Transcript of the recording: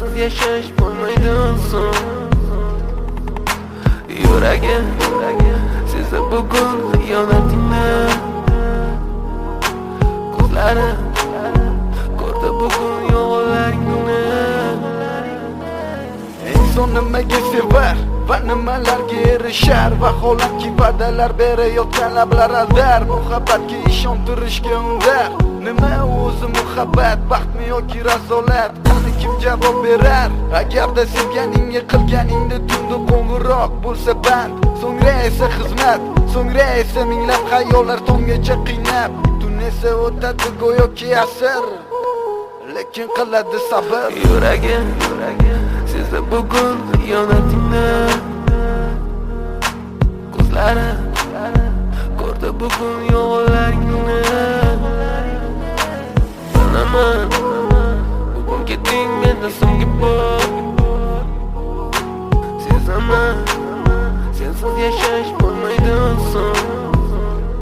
Sensiz yashash bo'lmaydi so'ng. Yuragim sezdi bugun xiyonatingni. Ko'zlarim ko'rdi bugun yolg'onlaringni. Inson nimaga sevar va nimalarga erishar? Vaholanki va'dalar berayotgan lablar aldar. Muhabbatga ishontirishga undar. Nima o'zi muhabbat, baxtmi yoki razolat? Qani kim javob berar? Agarda sevganingga qilganingda tunda qo'ng'iroq bo'lsa band, so'ngra esa xizmat, so'ngra esa minglab xayollar tonggacha qiynab. Tun esa o'tadi go'yoki asr, lekin qiladi sabr. Yuragim sezdi bugun xiyonatingni. Ko'zlarim ko'rdi bugun yolg'onlaringni. Bilaman bugun ketding mendan so'nggi bor. Sezaman sensiz yashash bo'lmaydi so'ng.